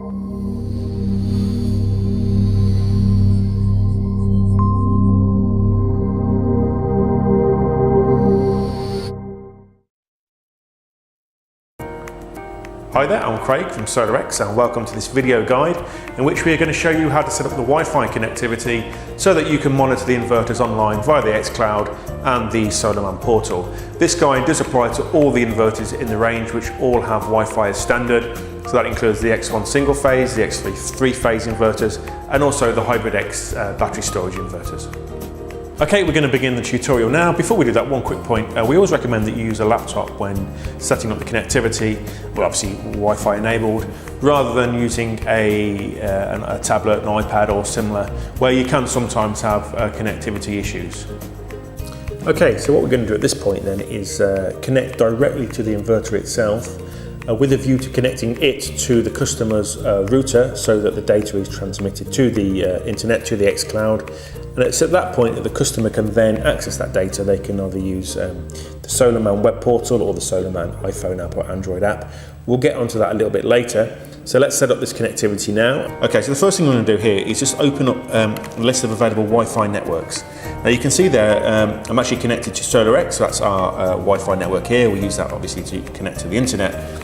Hi there, I'm Craig from Solar and welcome to this video guide in which we are going to show you how to set up the Wi-Fi connectivity so that you can monitor the inverters online via the xCloud and the SolarMan portal. This guide does apply to all the inverters in the range which all have Wi-Fi as standard, so that includes the X1 single phase, the X3 three-phase inverters and also the Hybrid X battery storage inverters. Okay, we're going to begin the tutorial now. Before we do that, one quick point. We always recommend that you use a laptop when setting up the connectivity, well obviously Wi-Fi enabled, rather than using a tablet, an iPad or similar, where you can sometimes have connectivity issues. Okay, so what we're going to do at this point then is connect directly to the inverter itself with a view to connecting it to the customer's router so that the data is transmitted to the internet, to the xCloud. And it's at that point that the customer can then access that data. They can either use the SolarMan web portal or the SolarMan iPhone app or Android app. We'll get onto that a little bit later. So let's set up this connectivity now. Okay, so the first thing I'm going to do here is just open up a list of available Wi-Fi networks. Now you can see there, I'm actually connected to Solar, so that's our Wi-Fi network here. We use that obviously to connect to the internet.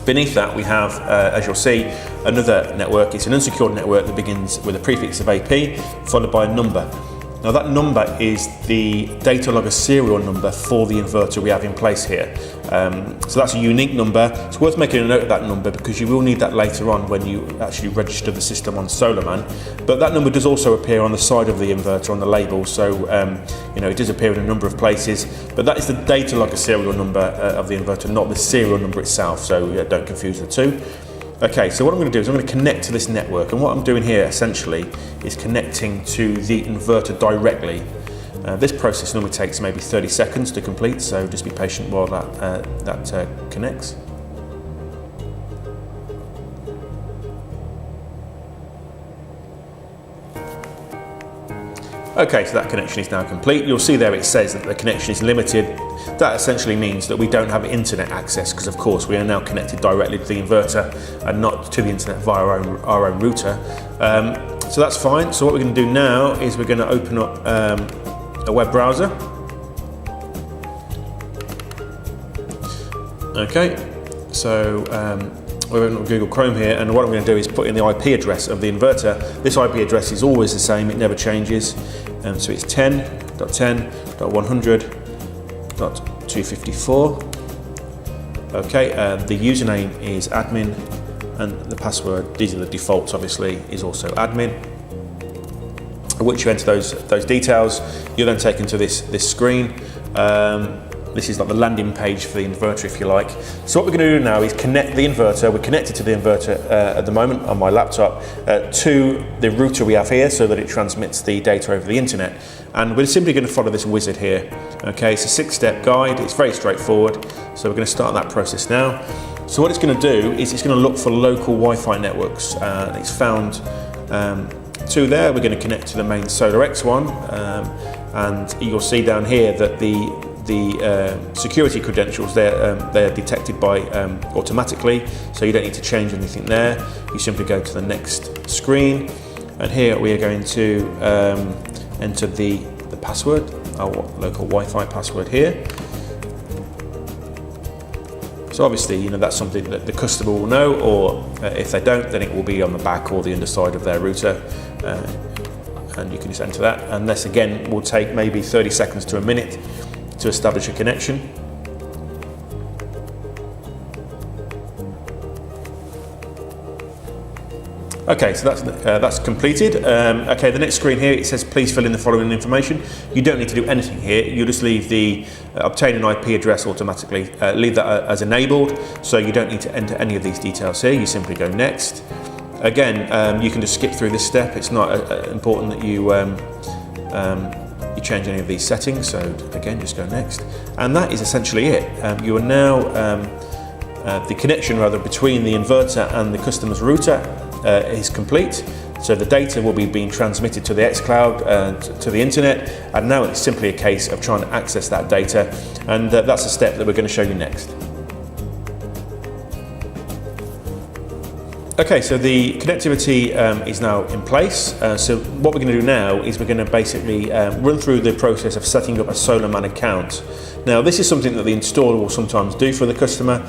Beneath that we have, as you'll see, another network. It's an unsecured network that begins with a prefix of AP followed by a number. Now that number is the data logger serial number for the inverter we have in place here. So that's a unique number. It's worth making a note of that number because you will need that later on when you actually register the system on SolarMan. But that number does also appear on the side of the inverter on the label, so you know, it does appear in a number of places. But that is the data logger serial number of the inverter, not the serial number itself, so don't confuse the two. Okay, so what I'm going to do is I'm going to connect to this network, and what I'm doing here essentially is connecting to the inverter directly. This process normally takes maybe 30 seconds to complete, so just be patient while that connects. Okay, so that connection is now complete. You'll see there it says that the connection is limited. That essentially means that we don't have internet access because of course we are now connected directly to the inverter and not to the internet via our own router. So that's fine. So what we're going to do now is we're going to open up a web browser. Okay, so we're on Google Chrome here, and what I'm going to do is put in the IP address of the inverter. This IP address is always the same, it never changes. So it's 10.10.100.254. Okay, the username is admin, and the password, these are the defaults obviously, is also admin. Once you enter those details, you're then taken to this screen. This is like the landing page for the inverter, if you like. So what we're going to do now is connect the inverter. We're connected to the inverter at the moment on my laptop to the router we have here so that it transmits the data over the internet. And we're simply going to follow this wizard here. Okay, it's a 6-step guide. It's very straightforward. So we're going to start that process now. So what it's going to do is it's going to look for local Wi-Fi networks. It's found two there. We're going to connect to the main Solar X one, and you'll see down here that the security credentials they're detected by automatically, so you don't need to change anything there. You simply go to the next screen, and here we are going to enter the password, our local Wi-Fi password here. So obviously, you know, that's something that the customer will know, or if they don't, then it will be on the back or the underside of their router. And you can just enter that, and this again will take maybe 30 seconds to a minute to establish a connection. Okay, so that's completed. Okay, the next screen here, it says please fill in the following information. You don't need to do anything here. You just leave the obtain an IP address automatically, leave that as enabled, so you don't need to enter any of these details here. You simply go next. Again, you can just skip through this step. It's not important that you change any of these settings, so again just go next, and that is essentially it. You are now the connection rather between the inverter and the customer's router is complete, so the data will be being transmitted to the xCloud, to the internet, and now it's simply a case of trying to access that data, and that's a step that we're going to show you next. Okay, so the connectivity is now in place. So what we're going to do now is we're going to basically run through the process of setting up a SolarMan account. Now this is something that the installer will sometimes do for the customer.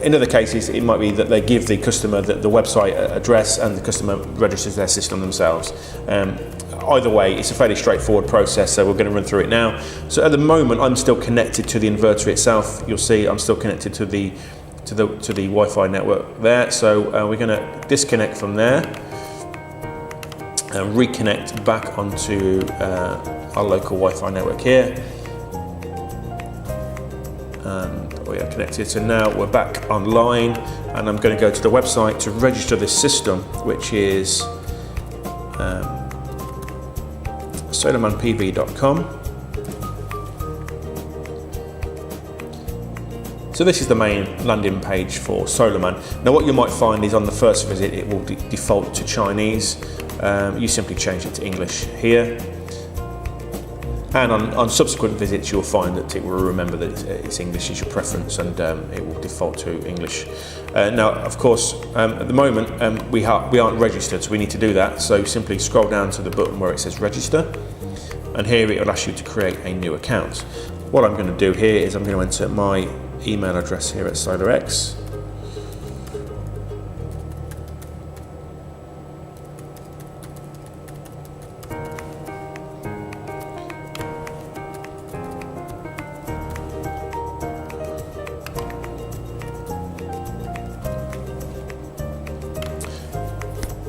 In other cases it might be that they give the customer the website address and the customer registers their system themselves. Either way, it's a fairly straightforward process, so we're going to run through it now. So at the moment I'm still connected to the inverter itself. You'll see I'm still connected to the Wi-Fi network there, so we're going to disconnect from there and reconnect back onto our local Wi-Fi network here, and we are connected. So now we're back online, and I'm going to go to the website to register this system, which is solarmanpv.com. So this is the main landing page for SolarMan. Now what you might find is on the first visit it will default to Chinese. You simply change it to English here. And on subsequent visits you'll find that it will remember that it's English is your preference, and it will default to English. Now of course at the moment we aren't registered, so we need to do that. So simply scroll down to the button where it says register, and here it will ask you to create a new account. What I'm going to do here is I'm going to enter my email address here at SolarX.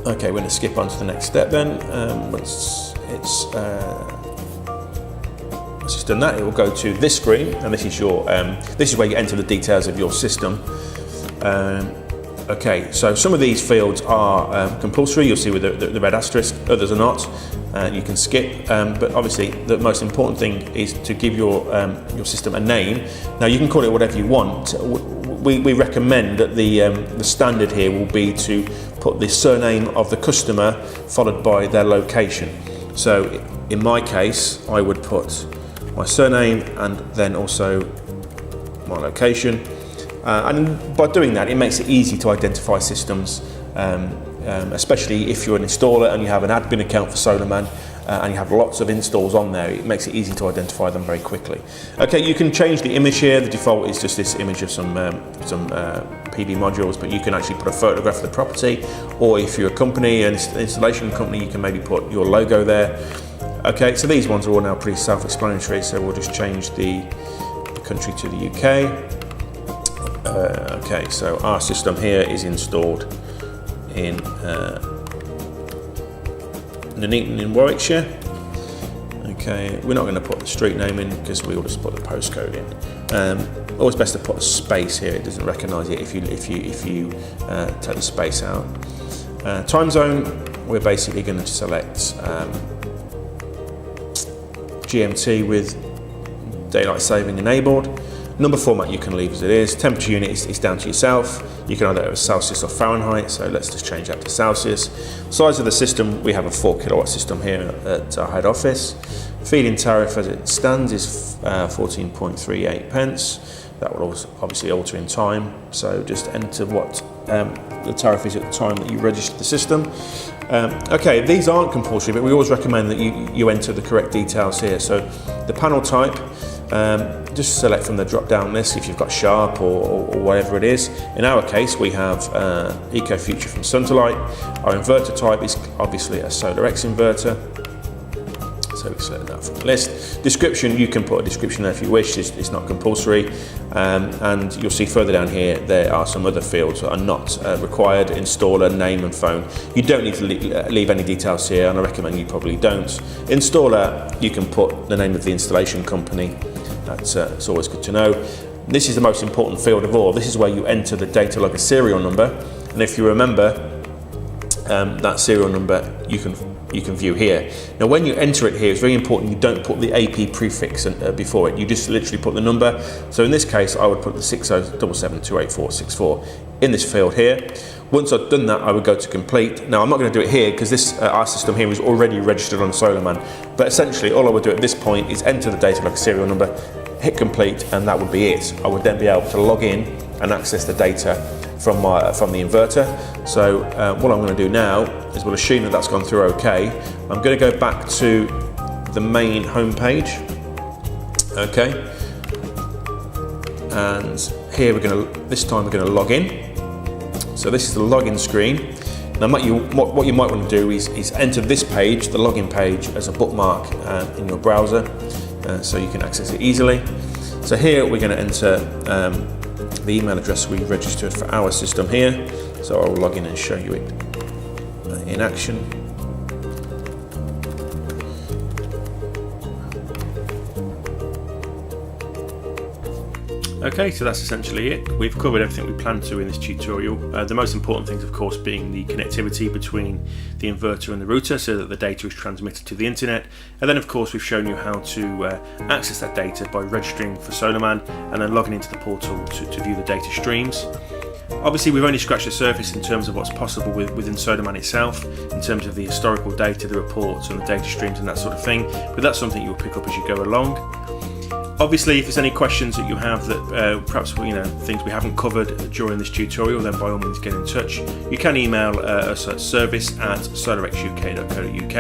Okay, we're going to skip on to the next step then. Once it's just done that, it will go to this screen, and this is your this is where you enter the details of your system. Okay, so some of these fields are compulsory. You'll see with the red asterisk. Others are not. You can skip, but obviously the most important thing is to give your system a name. Now you can call it whatever you want. We recommend that the standard here will be to put the surname of the customer followed by their location. So in my case, I would put my surname and then also my location. And by doing that, it makes it easy to identify systems, especially if you're an installer and you have an admin account for SolarMan and you have lots of installs on there. It makes it easy to identify them very quickly. Okay, you can change the image here. The default is just this image of some PV modules, but you can actually put a photograph of the property, or if you're a company, an installation company, you can maybe put your logo there. Okay, so these ones are all now pretty self-explanatory, so we'll just change the country to the UK. Okay, so our system here is installed in Nuneaton in Warwickshire. Okay, we're not going to put the street name in because we'll just put the postcode in. Always best to put a space here. It doesn't recognise it if you take the space out. Time zone, we're basically going to select GMT with daylight saving enabled. Number format you can leave as it is. Temperature unit is down to yourself. You can either have Celsius or Fahrenheit, so let's just change that to Celsius. Size of the system, we have a 4 kilowatt system here at our head office. Feed-in tariff as it stands is 14.38 pence. That will obviously alter in time, so just enter what the tariff is at the time that you register the system. Okay, these aren't compulsory, but we always recommend that you enter the correct details here. So the panel type, just select from the drop-down list if you've got Sharp or whatever it is. In our case, we have Eco Future from Sun to Light. Our inverter type is obviously a SolarX inverter. So we select that from the list. Description, you can put a description there if you wish. It's not compulsory. And you'll see further down here, there are some other fields that are not required. Installer, name and phone. You don't need to leave any details here, and I recommend you probably don't. Installer, you can put the name of the installation company. It's always good to know. This is the most important field of all. This is where you enter the data logger serial number. And if you remember, that serial number you can view here. Now when you enter it here, it's very important you don't put the AP prefix before it. You just literally put the number. So in this case, I would put the 6077284464 in this field here. Once I've done that, I would go to complete. Now I'm not going to do it here because this our system here is already registered on SolarMan. But essentially all I would do at this point is enter the data logger serial number, hit complete, and that would be it. I would then be able to log in and access the data from the inverter. So what I'm going to do now is we'll assume that that's gone through okay. I'm going to go back to the main home page. Okay, and here this time we're going to log in. So this is the login screen. Now what you might want to do is enter this page, the login page, as a bookmark in your browser, so you can access it easily. So here we're going to enter the email address we registered for our system here. So I'll log in and show you it in action. Okay, so that's essentially it. We've covered everything we planned to in this tutorial. The most important things, of course, being the connectivity between the inverter and the router so that the data is transmitted to the internet. And then, of course, we've shown you how to access that data by registering for SolarMan and then logging into the portal to view the data streams. Obviously, we've only scratched the surface in terms of what's possible within SolarMan itself, in terms of the historical data, the reports and the data streams and that sort of thing, but that's something you'll pick up as you go along. Obviously, if there's any questions that you have that perhaps things we haven't covered during this tutorial, then by all means get in touch. You can email us at service@solarxuk.co.uk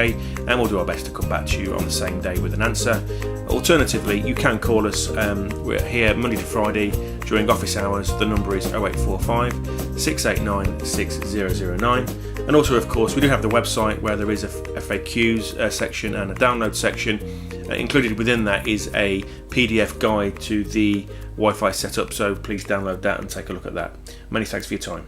and we'll do our best to come back to you on the same day with an answer. Alternatively, you can call us. We're here Monday to Friday during office hours. The number is 0845 689 6009. And also, of course, we do have the website where there is a FAQs section and a download section. Included within that is a PDF guide to the Wi-Fi setup, so please download that and take a look at that. Many thanks for your time.